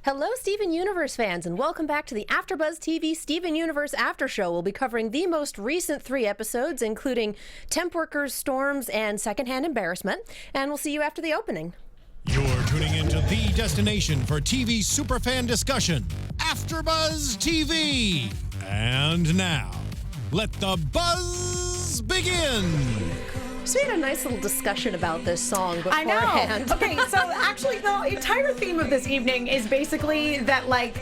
Hello, Steven Universe fans, and welcome back to the AFTERBUZZ TV Steven Universe After Show. We'll be covering the most recent 3 episodes, including Temp Workers, Storms, and Secondhand Embarrassment, and we'll see you after the opening. You're tuning into the destination for TV superfan discussion, AFTERBUZZ TV. And now, let the buzz begin. So we had a nice little discussion about this song beforehand. I know. Okay, so actually the entire theme of this evening is basically that, like,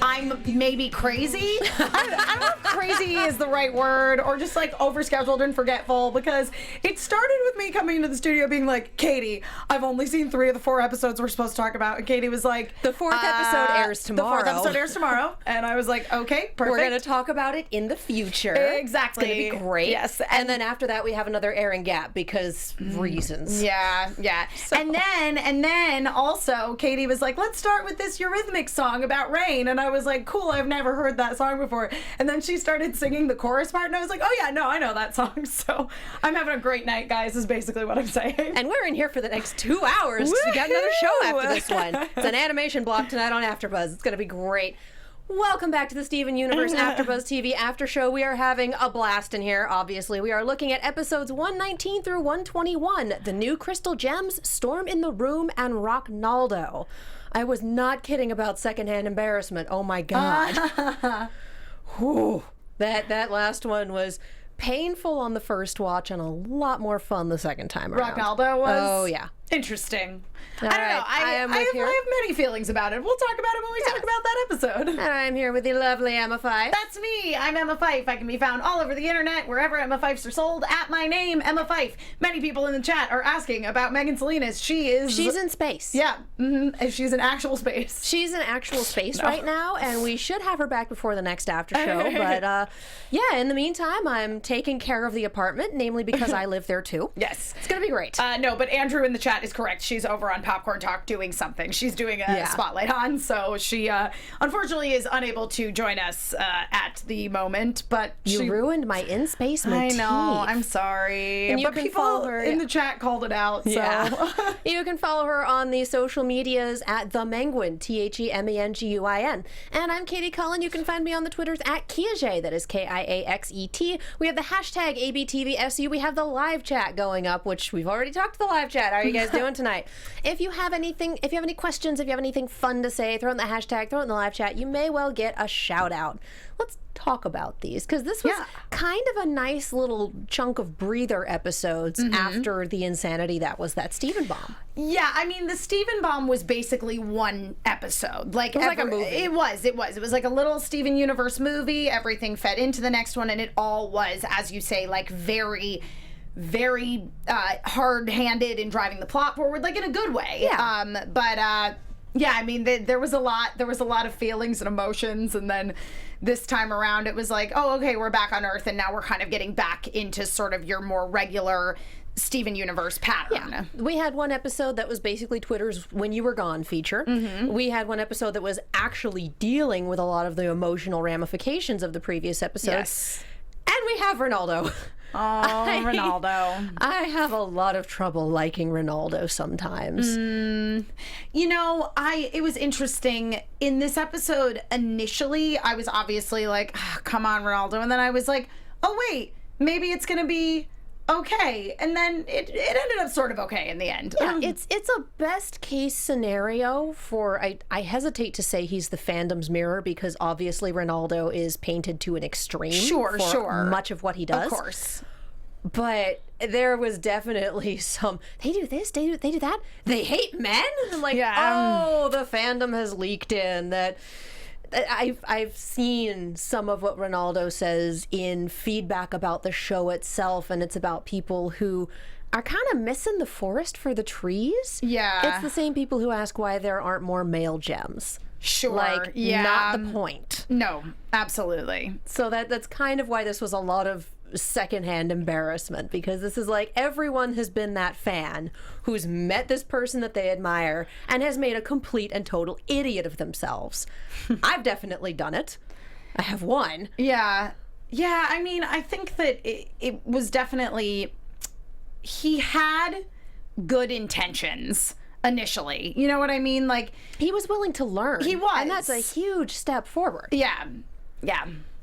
I'm maybe crazy. I don't know if crazy is the right word, or just like overscheduled and forgetful, because it started with me coming into the studio being like, Katie, I've only seen 3 of the 4 episodes we're supposed to talk about. And Katie was like, the 4th episode airs tomorrow. The 4th episode airs tomorrow. And I was like, okay, perfect. We're going to talk about it in the future. Exactly. It's going to be great. Yes. And then after that, we have another airing gap because reasons. Yeah. So. And then also Katie was like, let's start with this Eurythmics song about rain. And I was like, cool, I've never heard that song before. And then she started singing the chorus part, and I was like, oh yeah, no, I know that song. So I'm having a great night, guys, is basically what I'm saying. And we're in here for the next 2 hours to get another show after this one. It's an animation block tonight on AFTERBUZZ. It's going to be great. Welcome back to the Steven Universe AFTERBUZZ TV After Show. We are having a blast in here, obviously. We are looking at episodes 119 through 121, The New Crystal Gems, Storm in the Room, and Rocknaldo. I was not kidding about Secondhand Embarrassment. Oh my God. Whew. That last one was painful on the first watch and a lot more fun the second time around. Rocknaldo was? Oh, yeah. Interesting. All I don't right, know. I have many feelings about it. We'll talk about it when we talk about that episode. And I'm here with the lovely Emma Fyffe. That's me. I'm Emma Fyffe. I can be found all over the internet, wherever Emma Fyffes are sold, at my name, Emma Fyffe. Many people in the chat are asking about Megan Salinas. She's in space. Yeah. She's in actual space. She's in actual space right now, and we should have her back before the next after show. But yeah, in the meantime, I'm taking care of the apartment, namely because I live there too. Yes. It's going to be great. No, but Andrew in the chat is correct. She's over on Popcorn Talk doing something. She's doing a spotlight on, so she unfortunately is unable to join us at the moment. But you ruined my in-space motif. I know. I'm sorry. And you but can people follow her in the chat called it out. So. Yeah. You can follow her on the social medias at themenguin, TheMenguin. And I'm Katie Cullen. You can find me on the Twitters at Kiaxet. That is Kiaxet. We have the hashtag ABTVSU. We have the live chat going up, which we've already talked to the live chat. How are you guys doing tonight? If you have any questions, if you have anything fun to say, throw in the hashtag, throw it in the live chat. You may well get a shout out. Let's talk about these, because this was kind of a nice little chunk of breather episodes after the insanity that was that Steven bomb. Yeah, I mean, the Steven bomb was basically one episode. Like, it was like a movie. It was like a little Steven Universe movie. Everything fed into the next one, and it all was, as you say, like very hard-handed in driving the plot forward, like in a good way. Yeah. Yeah, I mean, there was a lot of feelings and emotions, and then this time around it was like, oh, okay, we're back on Earth, and now we're kind of getting back into sort of your more regular Steven Universe pattern. Yeah. We had one episode that was basically Twitter's When You Were Gone feature. We had one episode that was actually dealing with a lot of the emotional ramifications of the previous episodes. Yes. And we have Ronaldo. Oh, Ronaldo. I have a lot of trouble liking Ronaldo sometimes. You know, it was interesting. In this episode, initially, I was obviously like, come on, Ronaldo. And then I was like, oh, wait, maybe it's going to be okay. And then it ended up sort of okay in the end. Yeah, it's a best case scenario for, I hesitate to say he's the fandom's mirror, because obviously Ronaldo is painted to an extreme for much of what he does. Of course. But there was definitely some, they do this, they do that, they hate men? I'm like, oh, the fandom has leaked in that. I've seen some of what Ronaldo says in feedback about the show itself, and it's about people who are kind of missing the forest for the trees. Yeah. It's the same people who ask why there aren't more male gems. Sure. Like, not the point. No, absolutely. So that's kind of why this was a lot of secondhand embarrassment, because this is like, everyone has been that fan who's met this person that they admire and has made a complete and total idiot of themselves. I've definitely done it. I have one. Yeah. I mean, I think that it was definitely, he had good intentions initially. You know what I mean? Like, He was willing to learn. He was. And that's a huge step forward. yeah.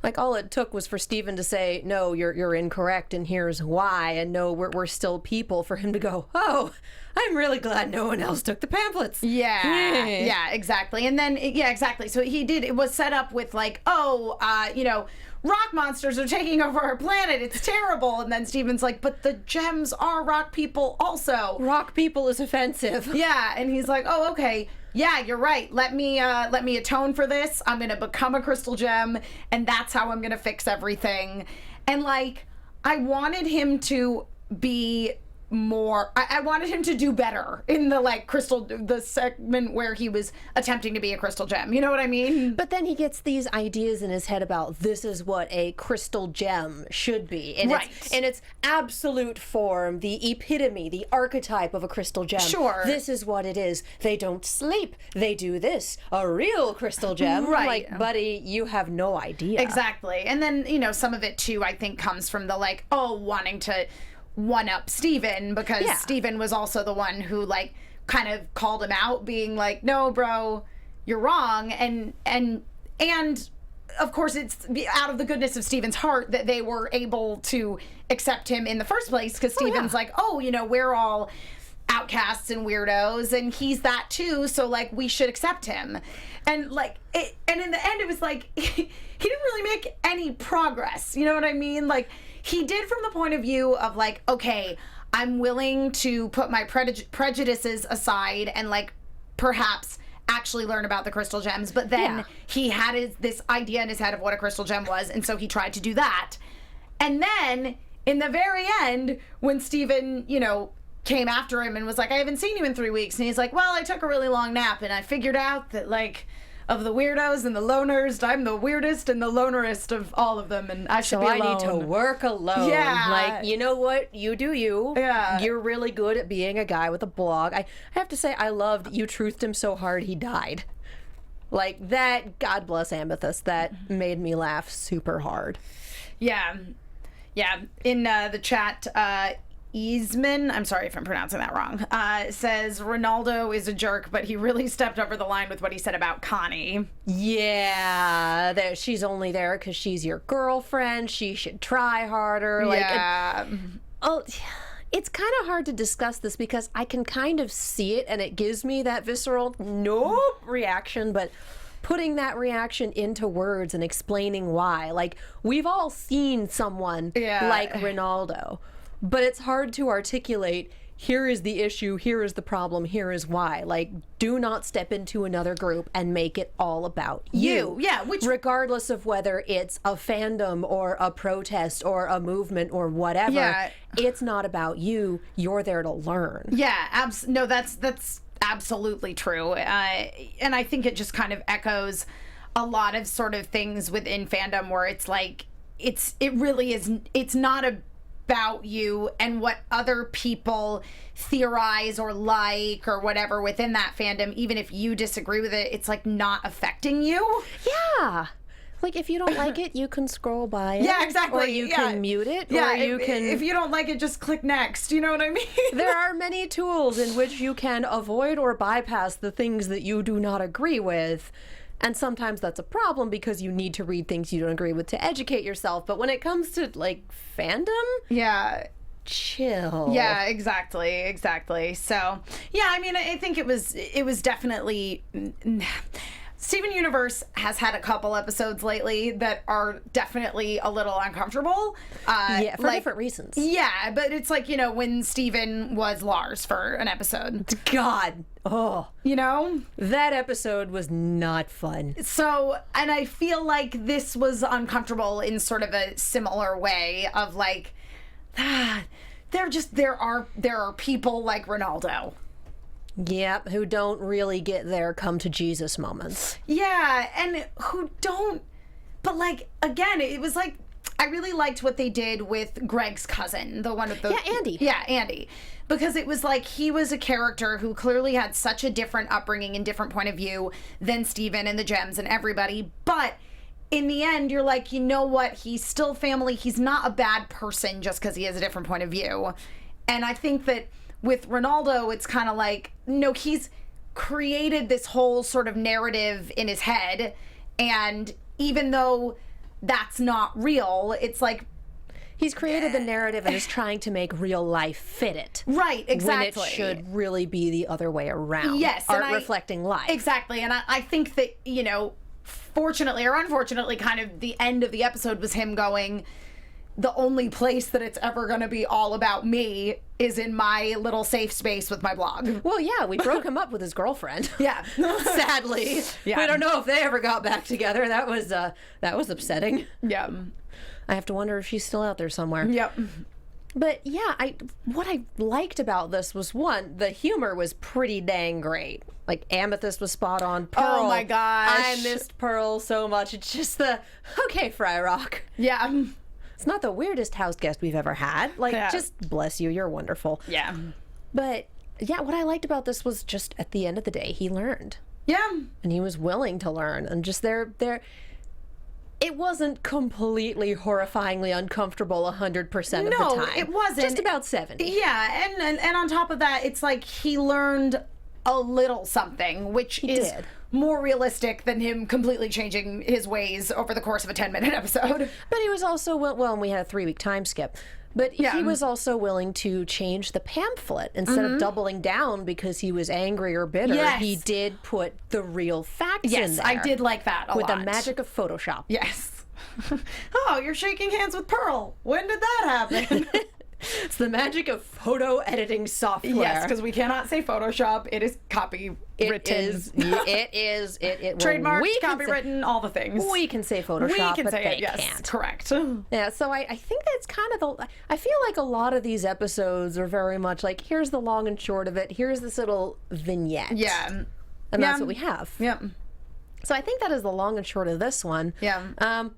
Like, all it took was for Steven to say, no, you're incorrect, and here's why, and no, we're still people, for him to go, oh, I'm really glad no one else took the pamphlets. Yeah, exactly. And then, exactly. So it was set up with like, rock monsters are taking over our planet. It's terrible. And then Steven's like, but the gems are rock people also. Rock people is offensive. Yeah, and he's like, oh, okay. Yeah, you're right. Let me atone for this. I'm gonna become a crystal gem, and that's how I'm gonna fix everything. And like, I wanted him to be more. I wanted him to do better in the segment where he was attempting to be a crystal gem. You know what I mean? But then he gets these ideas in his head about this is what a crystal gem should be. In its absolute form, the epitome, the archetype of a crystal gem. Sure. This is what it is. They don't sleep. They do this. A real crystal gem. Right. Like, buddy, you have no idea. Exactly. And then, some of it too, I think, comes from the wanting to one-up Steven, because Steven was also the one who kind of called him out, being like, no, bro, you're wrong. And of course, it's out of the goodness of Steven's heart that they were able to accept him in the first place, because Steven's like, we're all outcasts and weirdos, and he's that too, so we should accept him. And and in the end, it was like he didn't really make any progress. You know what I mean? He did from the point of view of okay, I'm willing to put my prejudices aside and perhaps actually learn about the crystal gems. But then he had this idea in his head of what a crystal gem was, and so he tried to do that. And then in the very end, when Steven, came after him and was like, I haven't seen you in 3 weeks, and he's like, well, I took a really long nap and I figured out that of the weirdos and the loners, I'm the weirdest and the lonerest of all of them, and I should be alone. I need to work alone. Yeah. You know what? You do you. Yeah. You're really good at being a guy with a blog. I have to say, I loved you truthed him so hard he died. That, God bless Amethyst, that made me laugh super hard. Yeah. In the chat, Easman, I'm sorry if I'm pronouncing that wrong, says Ronaldo is a jerk, but he really stepped over the line with what he said about Connie. Yeah, she's only there because she's your girlfriend. She should try harder. It's kind of hard to discuss this because I can kind of see it, and it gives me that visceral nope reaction, but putting that reaction into words and explaining why. We've all seen someone like Ronaldo. But it's hard to articulate, here is the issue, here is the problem, here is why. Do not step into another group and make it all about you. Yeah, regardless of whether it's a fandom or a protest or a movement or whatever, it's not about you. You're there to learn. Yeah, no, that's absolutely true. And I think it just kind of echoes a lot of sort of things within fandom where it's it really is, it's not about you and what other people theorize or or whatever within that fandom. Even if you disagree with it, it's not affecting you. Yeah. If you don't like it, you can scroll by it. Yeah, exactly. Or you can mute it. Yeah, or you can. If you don't like it, just click next. You know what I mean? There are many tools in which you can avoid or bypass the things that you do not agree with. And sometimes that's a problem because you need to read things you don't agree with to educate yourself. But when it comes to fandom, chill. Yeah, exactly. So, yeah, I mean, I think it was definitely. Steven Universe has had a couple episodes lately that are definitely a little uncomfortable. For different reasons. Yeah, but it's when Steven was Lars for an episode. God. Oh. That episode was not fun. So, and I feel like this was uncomfortable in sort of a similar way of there are people like Ronaldo. Yep, who don't really get their come to Jesus moments. Yeah, and who don't, but again, it was I really liked what they did with Greg's cousin, the one with the... Yeah, Andy. Yeah, Andy. Because it was he was a character who clearly had such a different upbringing and different point of view than Steven and the Gems and everybody, but in the end, you're you know what, he's still family, he's not a bad person just because he has a different point of view. And I think that with Ronaldo, it's kind of like, no, he's created this whole sort of narrative in his head. And even though that's not real, it's like, he's created the narrative and is trying to make real life fit it. Right, exactly. When it should really be the other way around. Yes. Art reflecting life. Exactly. And I think that, you know, fortunately or unfortunately, kind of the end of the episode was him going, the only place that it's ever going to be all about me is in my little safe space with my blog. Well, yeah, we broke him up with his girlfriend. Yeah. Sadly. Yeah. We don't know if they ever got back together. That was upsetting. Yeah. I have to wonder if she's still out there somewhere. Yep. But yeah, what I liked about this was, one, the humor was pretty dang great. Like, Amethyst was spot on. Pearl, Oh my gosh. I missed Pearl so much. It's just okay, Fry Rock. Yeah. It's not the weirdest house guest we've ever had. Like, Yeah. just bless you, you're wonderful. Yeah. But yeah, what I liked about this was just at the end of the day, he learned. Yeah. And he was willing to learn. And just it wasn't completely horrifyingly uncomfortable 100% of the No, time. it wasn't. Just about 70. Yeah, and on top of that, it's like he learned a little something, which is did. more realistic than him completely changing his ways over the course of a 10-minute episode. But he was also, well, and we had a 3-week time skip. But Yeah. he was also willing to change the pamphlet. Instead of doubling down because he was angry or bitter, Yes. he did put the real facts in Yes, there. I did like that a With lot. the magic of Photoshop. Yes. Oh, you're shaking hands with Pearl. When did that happen? It's the magic of photo editing software. Yes, because we cannot say Photoshop. It is copywritten. It is. Trademarked, we can copywritten, all the things. We can say Photoshop, We can but say they it, yes. can't. Correct. Yeah, so I think that's kind of I feel like a lot of these episodes are very much like, here's the long and short of it. Here's this little vignette. Yeah. And that's what we have. Yep. So I think that is the long and short of this one. Yeah. I'll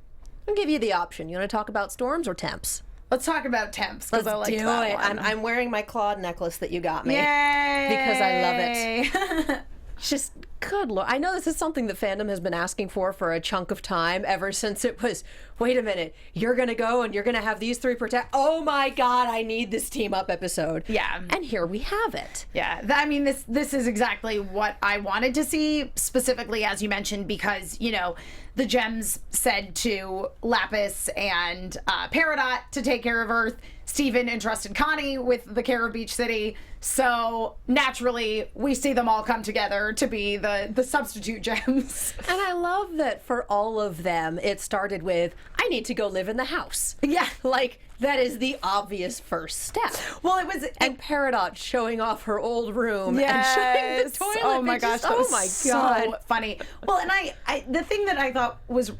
give you the option. You want to talk about storms or temps? Let's talk about temps, because I like do that it. one. I'm wearing my Claude necklace that you got me. Yay! Because I love it. Just good Lord. I know this is something that fandom has been asking for a chunk of time, ever since it was, wait a minute, you're going to go and you're going to have these three protect. Oh my God, I need this team up episode. Yeah. And here we have it. Yeah, I mean, this is exactly what I wanted to see, specifically, as you mentioned, because, you know, the gems said to Lapis and Peridot to take care of Earth. Steven entrusted Connie with the care of Beach City. So naturally, we see them all come together to be the substitute gems. And I love that for all of them, it started with, I need to go live in the house. Yeah. Like, that is the obvious first step. Well, it was... And Peridot showing off her old room Yes. and showing the toilet. Oh my It's gosh, just- that was oh my so God. funny. Well, and I the thing that I thought was,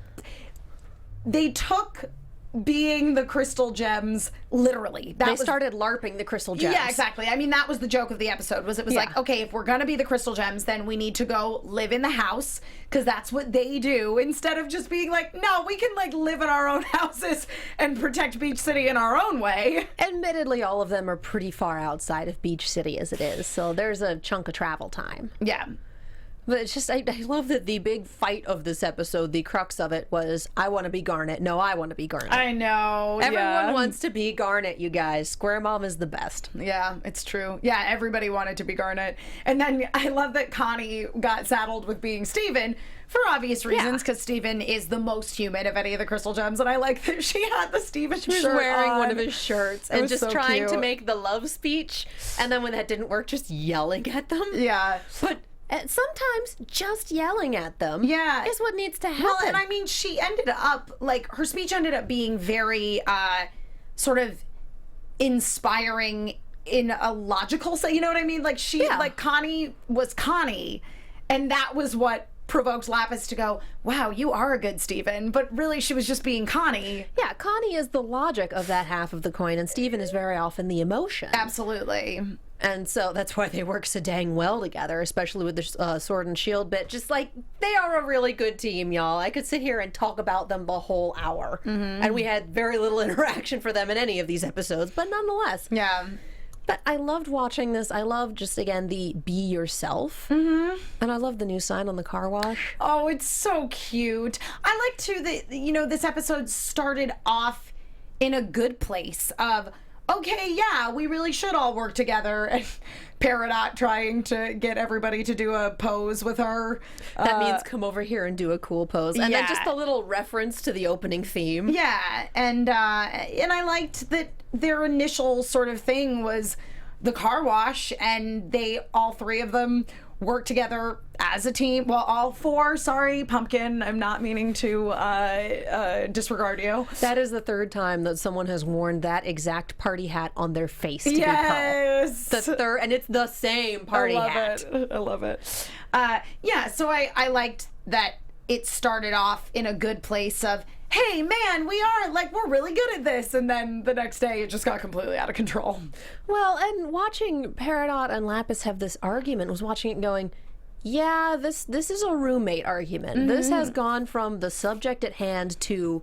they took being the crystal gems literally. They started LARPing the crystal gems. Yeah, exactly. I mean, that was the joke of the episode, was it was Yeah. like, okay, if we're gonna be the crystal gems, then we need to go live in the house, because that's what they do, instead of just being like, no, we can like live in our own houses and protect Beach City in our own way. Admittedly, all of them are pretty far outside of Beach City as it is, so there's a chunk of travel time. Yeah. But it's just, I love that the big fight of this episode, the crux of it was, I want to be Garnet. No, I want to be Garnet. I know. Everyone wants to be Garnet, you guys. Square Mom is the best. Yeah, it's true. Yeah, everybody wanted to be Garnet. And then I love that Connie got saddled with being Steven for obvious reasons, because Steven is the most human of any of the crystal gems. And I like that she had the Steven shirt She was wearing on. one of his shirts It and was just so trying to cute. make the love speech. And then when that didn't work, just yelling at them. Yeah. But sometimes just yelling at them Yeah. is what needs to happen. Well, and I mean, she ended up, like, her speech ended up being very sort of inspiring in a logical sense. You know what I mean? Like, like, Connie was Connie, and that was what provoked Lapis to go, wow, you are a good Steven. But really, she was just being Connie. Yeah, Connie is the logic of that half of the coin, and Steven is very often the emotion. Absolutely. And so that's why they work so dang well together, especially with the sword and shield bit. Just like, they are a really good team, y'all. I could sit here and talk about them the whole hour. And we had very little interaction for them in any of these episodes, but nonetheless. Yeah. But I loved watching this. I love just, again, the be yourself. And I love the new sign on the car wash. Oh, it's so cute. I like, too, that, you know, this episode started off in a good place of, okay, yeah, we really should all work together. And Peridot trying to get everybody to do a pose with her. That means come over here and do a cool pose. And then yeah. just a little reference to the opening theme. Yeah, and I liked that their initial sort of thing was the car wash, and they, all three of them, work together as a team. Well, all four. Sorry, Pumpkin. I'm not meaning to disregard you. That is the third time that someone has worn that exact party hat on their face to Yes. be Pearl. The third, and it's the same party hat. I love it. Yeah, so I liked that it started off in a good place of, hey, man, we're really good at this. And then the next day it just got completely out of control. Well, and watching Peridot and Lapis have this argument, was watching it going, yeah, this is a roommate argument. This has gone from the subject at hand to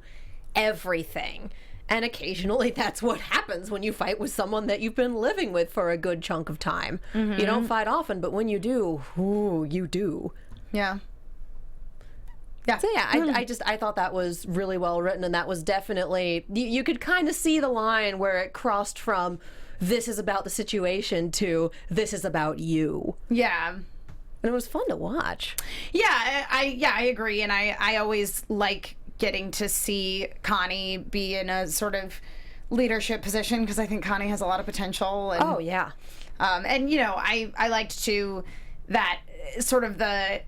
everything. And occasionally that's what happens when you fight with someone that you've been living with for a good chunk of time. You don't fight often, but when you do, ooh, you do. Yeah. Yeah. So yeah, I thought that was really well written, and that was definitely, you could kind of see the line where it crossed from this is about the situation to this is about you. Yeah. And it was fun to watch. Yeah, I agree, and I always like getting to see Connie be in a sort of leadership position, because I think Connie has a lot of potential. And, Oh yeah. And I liked too that sort of the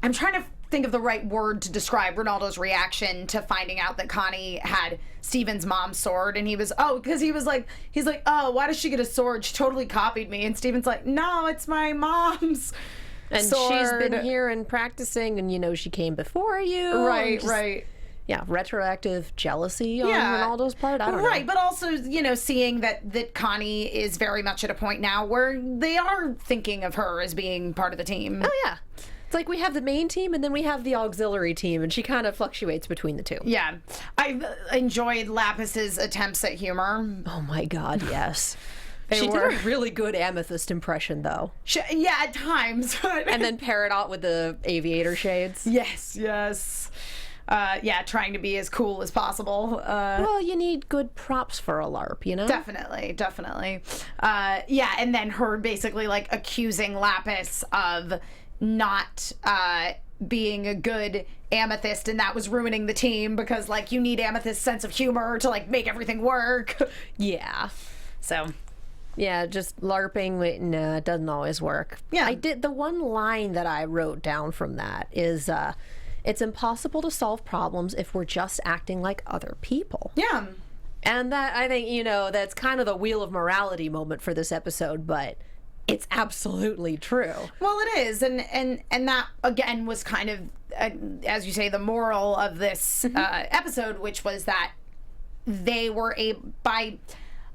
I'm trying to think of the right word to describe Ronaldo's reaction to finding out that Connie had Steven's mom's sword, and he's like, oh, why does she get a sword? She totally copied me. And Steven's like, no, it's my mom's And sword. she's been here and practicing, and she came before you. Right, Just, right. Yeah, retroactive jealousy on Ronaldo's part. I don't know. Right, but also, seeing that Connie is very much at a point now where they are thinking of her as being part of the team. Oh yeah. It's like we have the main team and then we have the auxiliary team, and she kind of fluctuates between the two. Yeah. I enjoyed Lapis's attempts at humor. Oh my god, yes. She were. did a really good Amethyst impression, though. Yeah, at times. But And then Peridot with the aviator shades. yes. Yeah, trying to be as cool as possible. Well, you need good props for a LARP, you know? Definitely. Yeah, and then her basically like accusing Lapis of not being a good Amethyst, and that was ruining the team because like you need Amethyst's sense of humor to like make everything work. Yeah. So Yeah, just LARPing, no, it doesn't always work. Yeah. The one line that I wrote down from that is, it's impossible to solve problems if we're just acting like other people. yeah. And that, I think, that's kind of the wheel of morality moment for this episode, but it's absolutely true. Well, it is, and that again was kind of, as you say, the moral of this episode, which was that they were by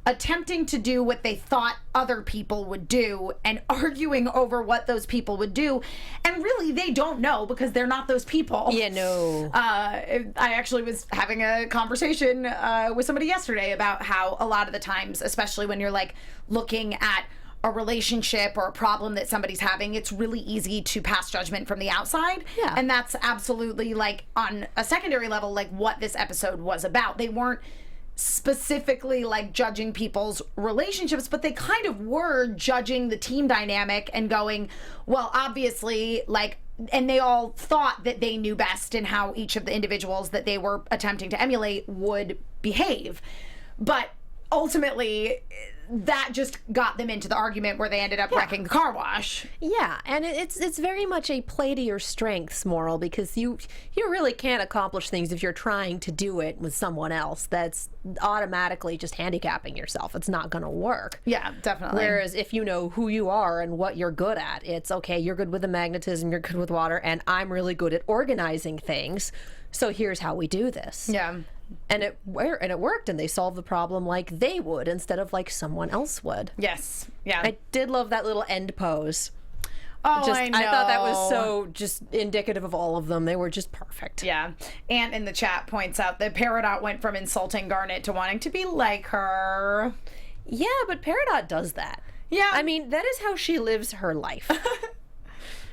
attempting to do what they thought other people would do and arguing over what those people would do, and really they don't know because they're not those people. Yeah, no. I actually was having a conversation with somebody yesterday about how a lot of the times, especially when you're like looking at a relationship or a problem that somebody's having, it's really easy to pass judgment from the outside. Yeah. And that's absolutely like on a secondary level, like what this episode was about. They weren't specifically like judging people's relationships, but they kind of were judging the team dynamic and going, well, obviously, like, and they all thought that they knew best in how each of the individuals that they were attempting to emulate would behave. But ultimately, that just got them into the argument where they ended up wrecking the car wash. Yeah, and it's very much a play to your strengths moral, because you really can't accomplish things if you're trying to do it with someone else. That's automatically just handicapping yourself. It's not going to work. Yeah, definitely. Whereas if you know who you are and what you're good at, it's okay, you're good with the magnetism, you're good with water, and I'm really good at organizing things. So here's how we do this. Yeah. And it worked, and they solved the problem like they would instead of like someone else would. Yes. Yeah. I did love that little end pose. Oh, I know. I thought that was so just indicative of all of them. They were just perfect. Yeah. Ant in the chat points out that Peridot went from insulting Garnet to wanting to be like her. Yeah, but Peridot does that. Yeah. I mean, that is how she lives her life.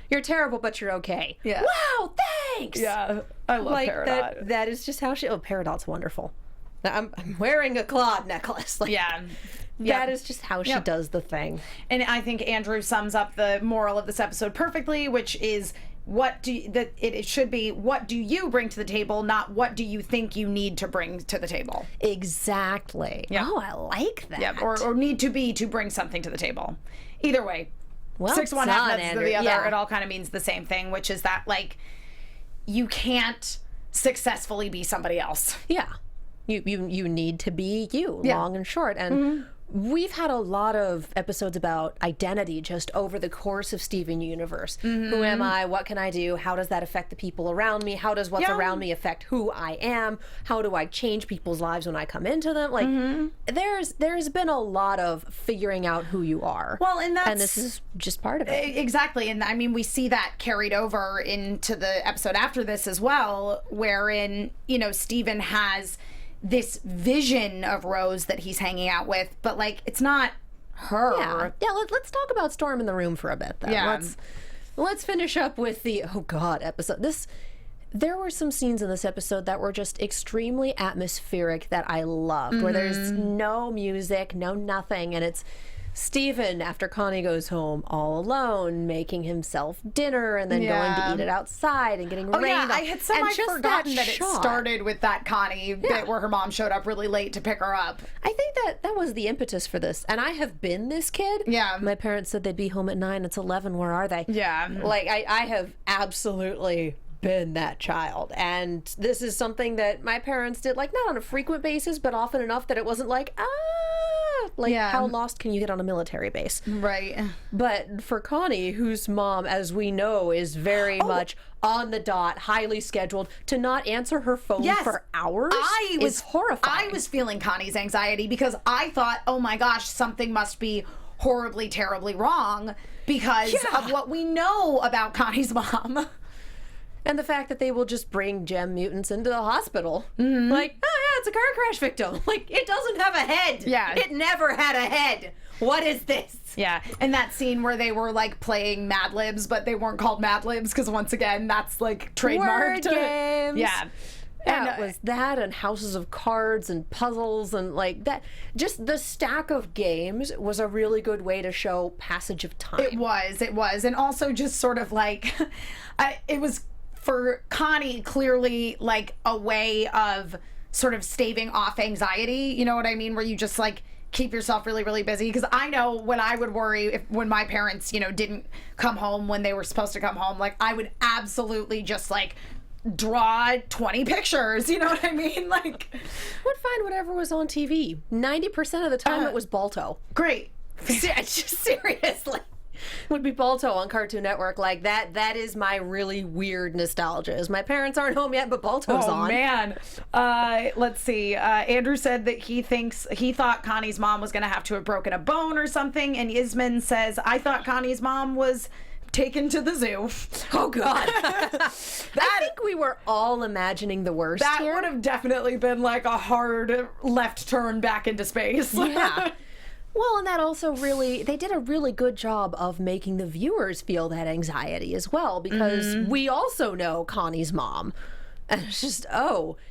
You're terrible, but you're okay. Yeah. Wow, thanks! Yeah. I love like Peridot. that is just how she... Oh, Peridot's wonderful. I'm wearing a clawed necklace. Like, Yeah. That is just how she does the thing. And I think Andrew sums up the moral of this episode perfectly, which is it should be, what do you bring to the table, not what do you think you need to bring to the table. Exactly. Yeah. Oh, I like that. Yeah, or need to be to bring something to the table. Either way, well 6 1 done, half nuts to Andrew. the other. Yeah. It all kind of means the same thing, which is that like you can't successfully be somebody else. Yeah. You need to be you, Yeah. long and short. And we've had a lot of episodes about identity just over the course of Steven Universe. Who am I? What can I do? How does that affect the people around me? How does what's around me affect who I am? How do I change people's lives when I come into them? Like, there's been a lot of figuring out who you are. Well, and this is just part of it. Exactly. And I mean, we see that carried over into the episode after this as well, wherein, Steven has this vision of Rose that he's hanging out with, but like it's not her. Yeah. Let's talk about Storm in the Room for a bit then. Yeah. Let's finish up with the episode. There were some scenes in this episode that were just extremely atmospheric that I loved, where there's no music, no nothing, and it's Steven, after Connie goes home all alone, making himself dinner and then going to eat it outside and getting rained on. I had forgotten that it started with that Connie bit where her mom showed up really late to pick her up. I think that was the impetus for this. And I have been this kid. Yeah. My parents said they'd be home at 9. It's 11. Where are they? Yeah. Like, I have absolutely been that child. And this is something that my parents did, like, not on a frequent basis, but often enough that it wasn't like, how lost can you get on a military base? Right. But for Connie, whose mom, as we know, is very much on the dot, highly scheduled, to not answer her phone for hours is horrifying. I was feeling Connie's anxiety because I thought, oh my gosh, something must be horribly, terribly wrong because of what we know about Connie's mom. And the fact that they will just bring gem mutants into the hospital. Like, oh yeah, it's a car crash victim. Like, it doesn't have a head. Yeah. It never had a head. What is this? Yeah. And that scene where they were like playing Mad Libs, but they weren't called Mad Libs because once again, that's like trademarked. Word games. Yeah. And it was that and houses of cards and puzzles and like that. Just the stack of games was a really good way to show passage of time. It was. And also just sort of like, it was for Connie clearly like a way of sort of staving off anxiety. You know what I mean? Where you just like keep yourself really, really busy. Because I know when I would worry when my parents, didn't come home when they were supposed to come home, like I would absolutely just like draw 20 pictures, you know what I mean? Like, would find whatever was on TV. 90% of the time it was Balto. Great. Seriously. Would be Balto on Cartoon Network. Like that is my really weird nostalgia. Is my parents aren't home yet, but Balto's on. Oh man. Let's see. Andrew said that he thought Connie's mom was gonna have to have broken a bone or something, and Isman says, I thought Connie's mom was taken to the zoo. Oh God. I think we were all imagining the worst That here. would have definitely been like a hard left turn back into space. Yeah. Well, and that also they did a really good job of making the viewers feel that anxiety as well, because we also know Connie's mom. And it's just,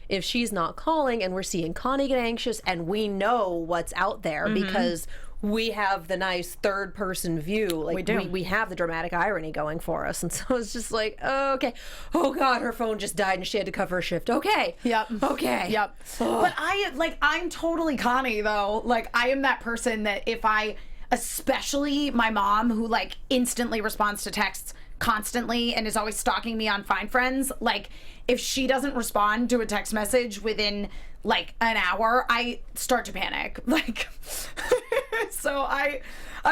if she's not calling and we're seeing Connie get anxious and we know what's out there because we have the nice third person view. Like we do. We have the dramatic irony going for us. And so it's just like, okay. Oh God, her phone just died and she had to cover a shift. Okay. Yep. Okay. Yep. But I'm totally Connie though. Like I am that person that especially my mom who like instantly responds to texts constantly and is always stalking me on Find Friends. Like if she doesn't respond to a text message within like an hour, I start to panic. Like, so I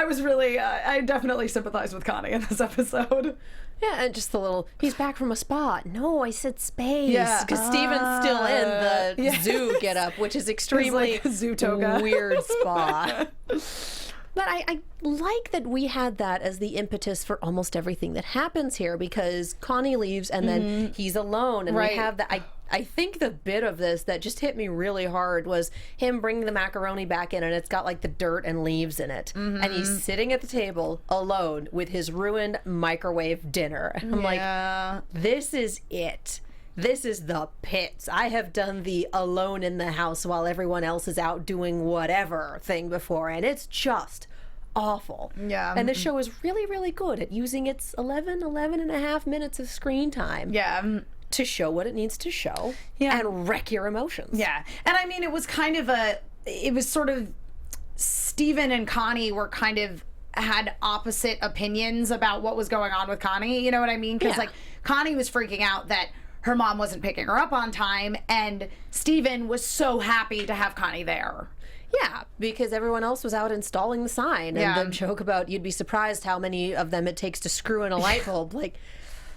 was really, I definitely sympathize with Connie in this episode. Yeah, and just the little, he's back from a spa. No, I said space. Yeah. Because Steven's still in the zoo getup, which is extremely like a Zootopia. weird spa. But I like that we had that as the impetus for almost everything that happens here, because Connie leaves and then he's alone. And we have that. I think the bit of this that just hit me really hard was him bringing the macaroni back in, and it's got like the dirt and leaves in it. And he's sitting at the table alone with his ruined microwave dinner. And I'm like, this is it. this is the pits. I have done the alone in the house while everyone else is out doing whatever thing before, and it's just awful. Yeah. And this show is really, really good at using its 11 and a half minutes of screen time. Yeah. To show what it needs to show. Yeah. And wreck your emotions. Yeah. And I mean, it was kind of it was sort of, Steven and Connie were kind of had opposite opinions about what was going on with Connie. You know what I mean? Because like Connie was freaking out that her mom wasn't picking her up on time, and Steven was so happy to have Connie there. Yeah, because everyone else was out installing the sign. And the joke about you'd be surprised how many of them it takes to screw in a light bulb. Like,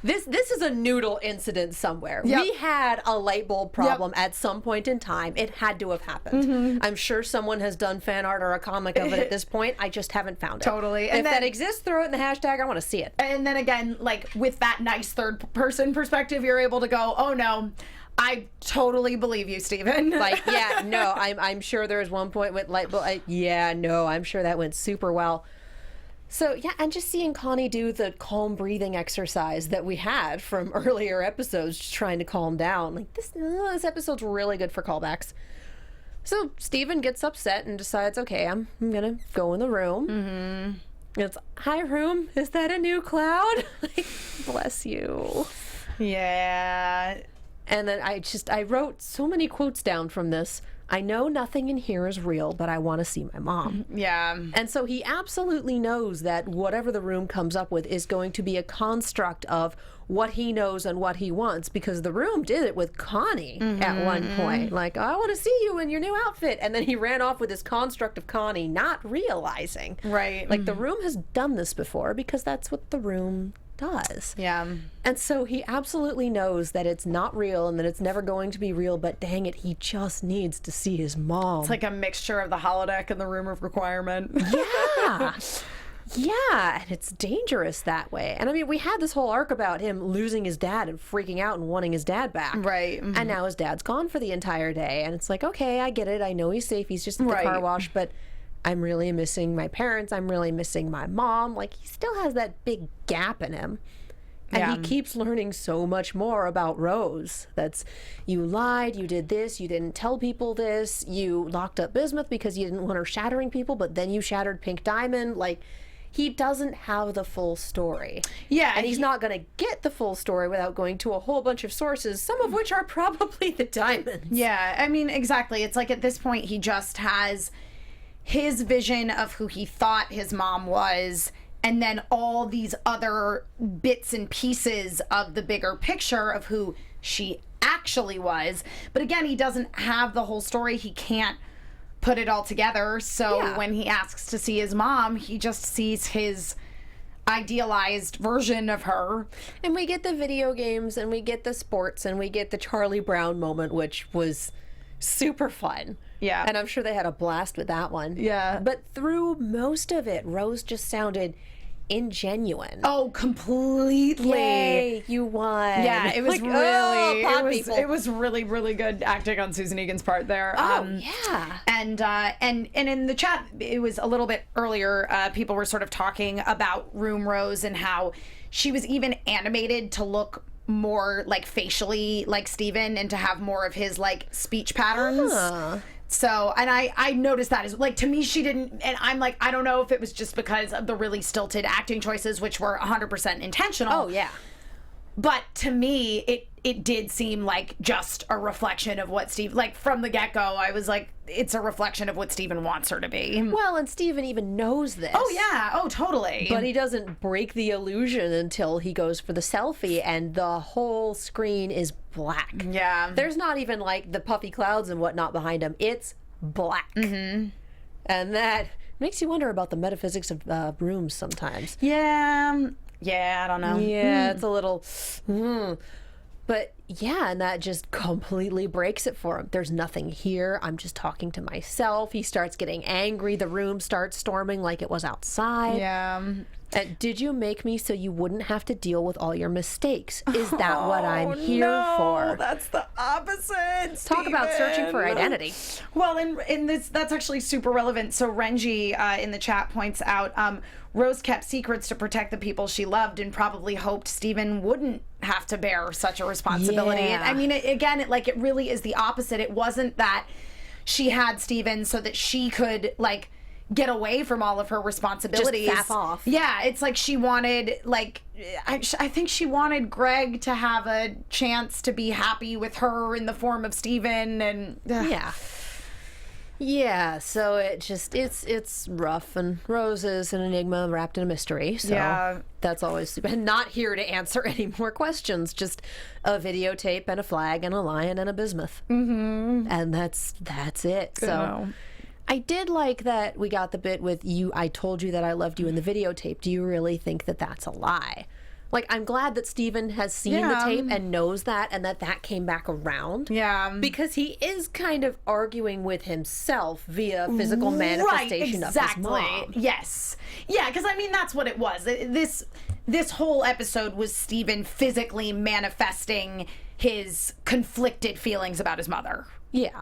this is a noodle incident somewhere. Yep. We had a light bulb problem at some point in time. It had to have happened. I'm sure someone has done fan art or a comic of it at this point. I just haven't found it. Totally. And if that exists, throw it in the hashtag. I want to see it. And then again, like with that nice third person perspective, you're able to go, oh no, I totally believe you, Steven. Like, yeah, no, I'm sure there was one point with light bulb. I'm sure that went super well. So, yeah, and just seeing Connie do the calm breathing exercise that we had from earlier episodes, just trying to calm down. Like, this episode's really good for callbacks. So, Steven gets upset and decides, okay, I'm going to go in the room. Mm-hmm. It's, hi, room. Is that a new cloud? Like, bless you. Yeah. And then I wrote so many quotes down from this. I know nothing in here is real, but I want to see my mom. Yeah. And so he absolutely knows that whatever the room comes up with is going to be a construct of what he knows and what he wants, because the room did it with Connie at one point. Like, oh, I want to see you in your new outfit. And then he ran off with his construct of Connie, not realizing. Right. Like, the room has done this before because that's what the room does. Yeah. And so he absolutely knows that it's not real and that it's never going to be real, but dang it, he just needs to see his mom. It's like a mixture of the holodeck and the room of requirement. Yeah. Yeah, and it's dangerous that way. And I mean, we had this whole arc about him losing his dad and freaking out and wanting his dad back. Right. Mm-hmm. And now his dad's gone for the entire day. And it's like, okay, I get it. I know he's safe. He's just at the car wash, but I'm really missing my parents. I'm really missing my mom. Like, he still has that big gap in him. And he keeps learning so much more about Rose. That's, you lied, you did this, you didn't tell people this, you locked up Bismuth because you didn't want her shattering people, but then you shattered Pink Diamond. Like, he doesn't have the full story. Yeah. And he's not going to get the full story without going to a whole bunch of sources, some of which are probably the diamonds. Yeah, I mean, exactly. It's like at this point, he just has his vision of who he thought his mom was, and then all these other bits and pieces of the bigger picture of who she actually was. But again, he doesn't have the whole story. He can't put it all together. So when he asks to see his mom, he just sees his idealized version of her. And we get the video games, and we get the sports, and we get the Charlie Brown moment, which was super fun. Yeah. And I'm sure they had a blast with that one. Yeah. But through most of it, Rose just sounded ingenuine. Oh, completely. Yay, you won. Yeah, it was Like, really, oh, it was really, really good acting on Susan Egan's part there. Oh, yeah. And in the chat, it was a little bit earlier, people were sort of talking about Room Rose and how she was even animated to look more like facially like Steven and to have more of his like speech patterns. So, and I noticed that as like, to me, she didn't, and I'm like, I don't know if it was just because of the really stilted acting choices, which were 100% intentional. Oh, yeah. But to me, it did seem like just a reflection of what Steve, like from the get-go, I was like, it's a reflection of what Steven wants her to be. Well, and Steven even knows this. Oh, yeah. Oh, totally. But he doesn't break the illusion until he goes for the selfie and the whole screen is black. Yeah. There's not even like the puffy clouds and whatnot behind him. It's black. Mm-hmm. And that makes you wonder about the metaphysics of rooms sometimes. Yeah. Yeah, I don't know. Yeah, it's a little... But yeah, and that just completely breaks it for him. There's nothing here. I'm just talking to myself. He starts getting angry. The room starts storming like it was outside. Yeah. Did you make me so you wouldn't have to deal with all your mistakes? Is that what I'm here for? That's the opposite. Talk about searching for identity. Well, in this, that's actually super relevant. So Renji in the chat points out, Rose kept secrets to protect the people she loved and probably hoped Steven wouldn't have to bear such a responsibility. Yeah. I mean, again, it really is the opposite. It wasn't that she had Steven so that she could, like, get away from all of her responsibilities. Just faff off. Yeah, it's like she wanted, like, I think she wanted Greg to have a chance to be happy with her in the form of Steven, and yeah, so it's rough, and Rose is an enigma wrapped in a mystery, so that's always and not here to answer any more questions, just a videotape and a flag and a lion and a bismuth. And that's it. So I did like that we got the bit with you. I told you that I loved you in the videotape. Do you really think that that's a lie? Like, I'm glad that Steven has seen the tape and knows that, and that came back around. Yeah. Because he is kind of arguing with himself via physical manifestation of his mom. Yes. Yeah, because I mean, that's what it was. This whole episode was Steven physically manifesting his conflicted feelings about his mother. Yeah.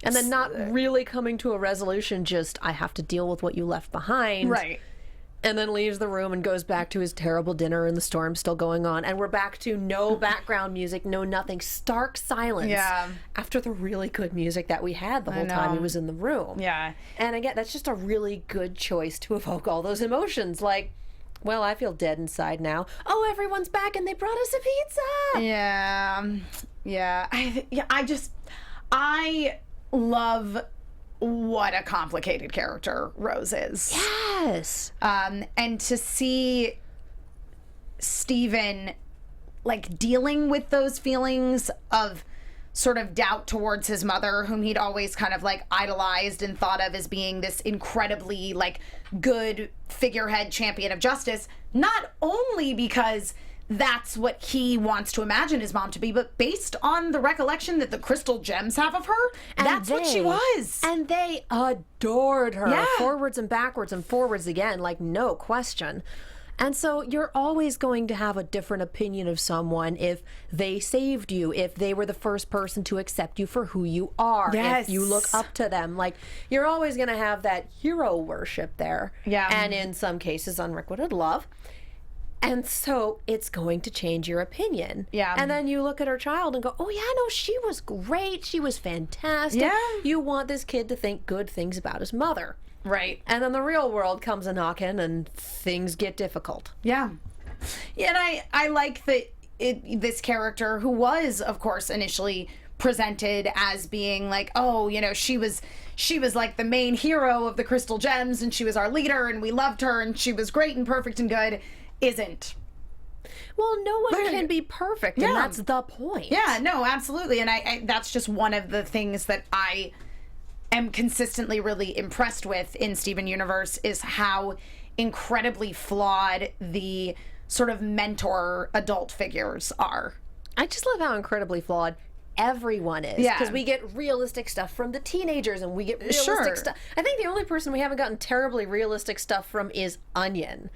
And then not really coming to a resolution, just, I have to deal with what you left behind. Right. And then leaves the room and goes back to his terrible dinner, and the storm's still going on. And we're back to no background music, no nothing. Stark silence. Yeah. After the really good music that we had the whole time he was in the room. Yeah. And again, that's just a really good choice to evoke all those emotions. Like, well, I feel dead inside now. Oh, everyone's back and they brought us a pizza. Yeah. Yeah. I love what a complicated character Rose is. Yes. And to see Steven, like, dealing with those feelings of sort of doubt towards his mother, whom he'd always kind of, like, idolized and thought of as being this incredibly, like, good figurehead champion of justice, not only because that's what he wants to imagine his mom to be, but based on the recollection that the crystal gems have of her, that's what she was. And they adored her. Yeah. Forwards and backwards and forwards again, like, no question. And so you're always going to have a different opinion of someone if they saved you, if they were the first person to accept you for who you are, Yes. if you look up to them. Like, you're always going to have that hero worship there. Yeah. And in some cases, unrequited love. And so it's going to change your opinion. Yeah. And then you look at her child and go, oh, yeah, no, she was great. She was fantastic. Yeah. You want this kid to think good things about his mother. Right. And then the real world comes a knocking and things get difficult. Yeah. Yeah, and I like that this character, who was, of course, initially presented as being like, oh, you know, she was like the main hero of the Crystal Gems, and she was our leader, and we loved her, and she was great and perfect and good, isn't. Well, no one can be perfect, and Yeah. that's the point. Yeah, no, absolutely. And I that's just one of the things that I am consistently really impressed with in Steven Universe, is how incredibly flawed the sort of mentor adult figures are. I just love how incredibly flawed everyone is. Yeah. Because we get realistic stuff from the teenagers, and we get realistic Sure. stuff. I think the only person we haven't gotten terribly realistic stuff from is Onion.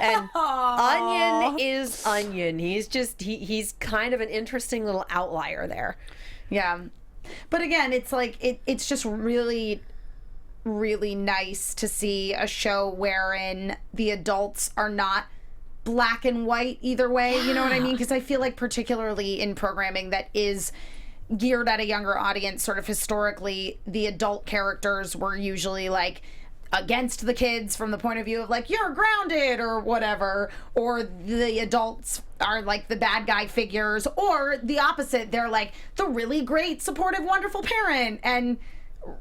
And Onion is Onion. He's just, he's kind of an interesting little outlier there. Yeah. But again, it's like, it's just really, really nice to see a show wherein the adults are not black and white either way. You know what I mean? Because I feel like particularly in programming that is geared at a younger audience, sort of historically, the adult characters were usually like against the kids from the point of view of like, you're grounded or whatever, or the adults are like the bad guy figures, or the opposite, they're like the really great supportive wonderful parent. And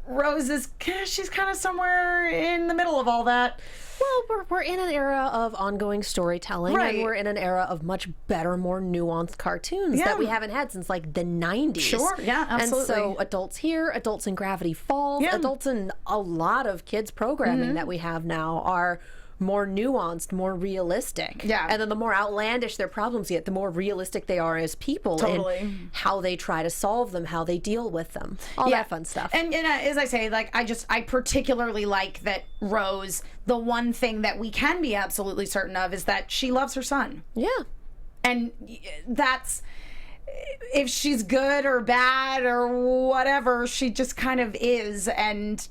Rose is, she's kind of somewhere in the middle of all that. Well, we're in an era of ongoing storytelling, Right. and we're in an era of much better, more nuanced cartoons that we haven't had since like the 90s. Sure, yeah, absolutely. And so adults here, adults in Gravity Falls, Yeah. adults in a lot of kids programming that we have now are more nuanced, more realistic. Yeah. And then the more outlandish their problems get, the more realistic they are as people. Totally. And how they try to solve them, how they deal with them. All that fun stuff. And as I say, like, I particularly like that Rose, the one thing that we can be absolutely certain of is that she loves her son. Yeah. And that's, if she's good or bad or whatever, she just kind of is. And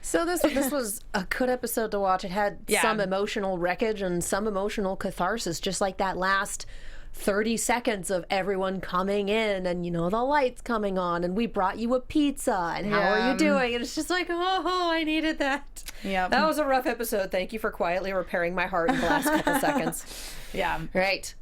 so this was a good episode to watch. It had some emotional wreckage and some emotional catharsis, just like that last 30 seconds of everyone coming in and, you know, the lights coming on and we brought you a pizza and how are you doing? And it's just like, oh, I needed that. Yeah. That was a rough episode. Thank you for quietly repairing my heart in the last couple seconds. Yeah. Right.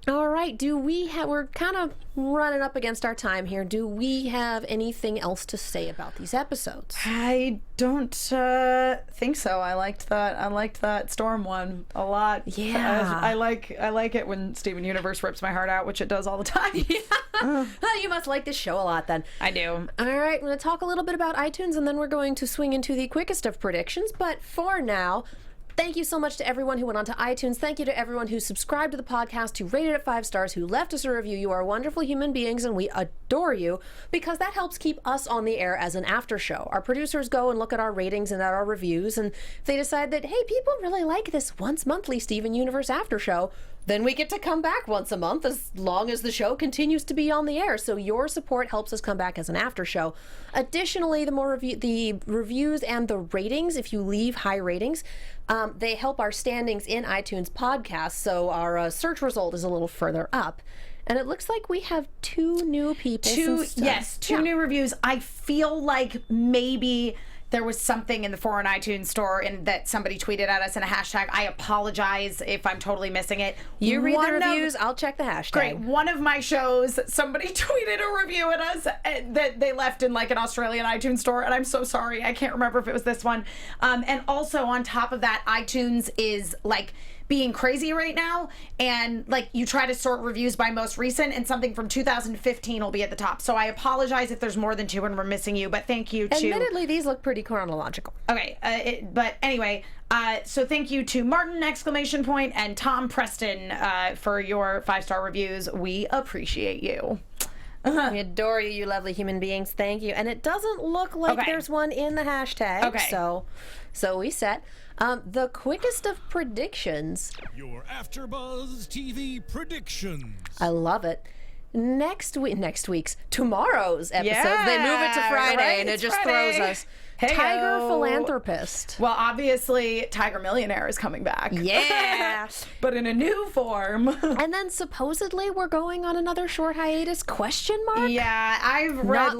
All right. We're kind of running up against our time here. Do we have anything else to say about these episodes? I don't think so. I liked that Storm one a lot. Yeah. I like it when Steven Universe rips my heart out, which it does all the time. You must like this show a lot then. I do. All right, I'm going to talk a little bit about iTunes and then we're going to swing into the quickest of predictions. But for now, thank you so much to everyone who went onto iTunes. Thank you to everyone who subscribed to the podcast, who rated it 5 stars, who left us a review. You are wonderful human beings, and we adore you because that helps keep us on the air as an after show. Our producers go and look at our ratings and at our reviews, and if they decide that, hey, people really like this once monthly Steven Universe after show, then we get to come back once a month as long as the show continues to be on the air. So your support helps us come back as an after show. Additionally, the reviews and the ratings, if you leave high ratings, they help our standings in iTunes podcasts. So our search result is a little further up. And it looks like we have 2 new people. 2 new reviews. I feel like maybe there was something in the foreign iTunes store and that somebody tweeted at us in a hashtag. I apologize if I'm totally missing it. You read the reviews, I'll check the hashtag. Great. One of my shows, somebody tweeted a review at us that they left in like an Australian iTunes store, and I'm so sorry. I can't remember if it was this one. And also on top of that, iTunes is like being crazy right now, and like you try to sort reviews by most recent, and something from 2015 will be at the top. So I apologize if there's more than 2 and we're missing you, but thank you to... Admittedly, these look pretty chronological. Okay, but anyway, so thank you to Martin exclamation point and Tom Preston for your 5-star reviews. We appreciate you. We adore you, you lovely human beings. Thank you. And it doesn't look like there's one in the hashtag. Okay. So we set. The quickest of predictions. Your AfterBuzz TV predictions. I love it. Tomorrow's episodes. They move it to Friday, and it just throws us. Hey-o. Tiger Philanthropist. Well, obviously, Tiger Millionaire is coming back. Yeah. But in a new form. And then supposedly we're going on another short hiatus, question mark? Yeah, I've read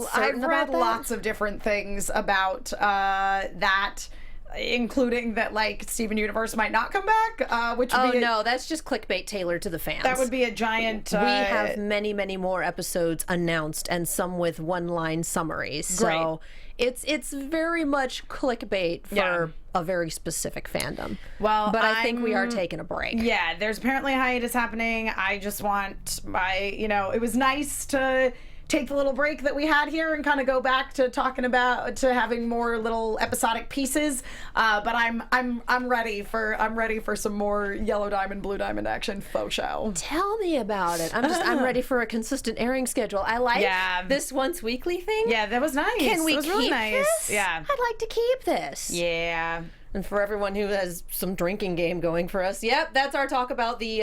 lots of different things about that, including that like Steven Universe might not come back, which would be no, that's just clickbait tailored to the fans. That would be a giant... we have many more episodes announced, and some with one-line summaries. So it's very much clickbait for a very specific fandom. Well, but I think we are taking a break. Yeah, there's apparently a hiatus happening. I just want it was nice to take the little break that we had here and kind of go back to having more little episodic pieces. But I'm ready for some more Yellow Diamond, Blue Diamond action faux show. Tell me about it. I'm ready for a consistent airing schedule. I like this once weekly thing. Yeah, that was nice. Can we it was keep really nice. this? Yeah. I'd like to keep this. Yeah. And for everyone who has some drinking game going for us, that's our talk about the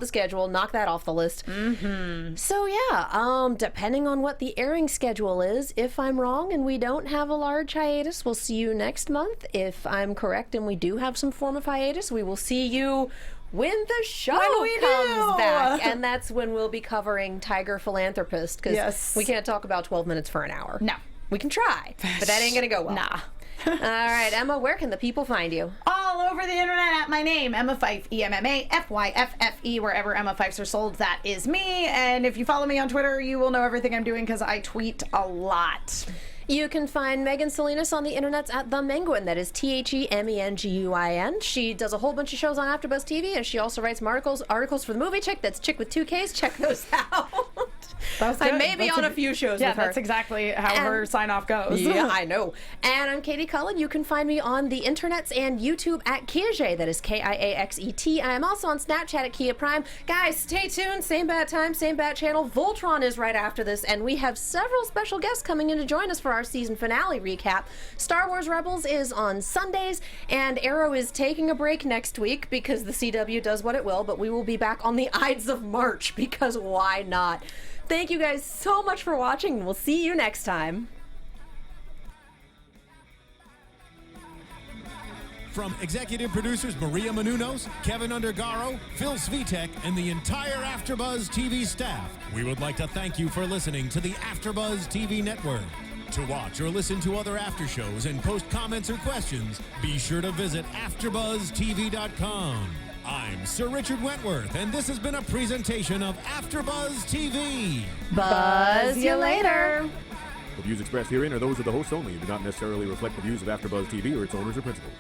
schedule. Knock that off the list. Mm-hmm. So depending on what the airing schedule is, if I'm wrong and we don't have a large hiatus, we'll see you next month. If I'm correct and we do have some form of hiatus, we will see you when the show comes back. And that's when we'll be covering Tiger Philanthropist, because we can't talk about 12 minutes for an hour. No. We can try, but that ain't gonna go well. Nah. All right, Emma, where can the people find you? All over the internet at my name, Emma Fyffe, EMMA-FYFFE, wherever Emma Fyffes are sold, that is me. And if you follow me on Twitter, you will know everything I'm doing because I tweet a lot. You can find Megan Salinas on the internets at The Menguin. That is TheMenguin. She does a whole bunch of shows on AfterBuzz TV, and she also writes articles for the Movie Chick. That's Chick with 2 Ks. Check those out. That was I good. may be That's on a few shows Yeah, with her. that's exactly how her sign-off goes. Yeah, I know. And I'm Katie Cullen. You can find me on the internets and YouTube at Kiaxet. That is Kiaxet. I am also on Snapchat at Kia Prime. Guys, stay tuned. Same bat time, same bat channel. Voltron is right after this, and we have several special guests coming in to join us for our season finale recap. Star Wars Rebels is on Sundays, and Arrow is taking a break next week because the CW does what it will, but we will be back on the Ides of March because why not? Thank you guys so much for watching, and we'll see you next time. From executive producers Maria Menounos, Kevin Undergaro, Phil Svitek, and the entire AfterBuzz TV staff, we would like to thank you for listening to the AfterBuzz TV network. To watch or listen to other after shows and post comments or questions, be sure to visit AfterBuzzTV.com. I'm Sir Richard Wentworth, and this has been a presentation of AfterBuzz TV. Buzz you later. The views expressed herein are those of the hosts only and do not necessarily reflect the views of AfterBuzz TV or its owners or principals.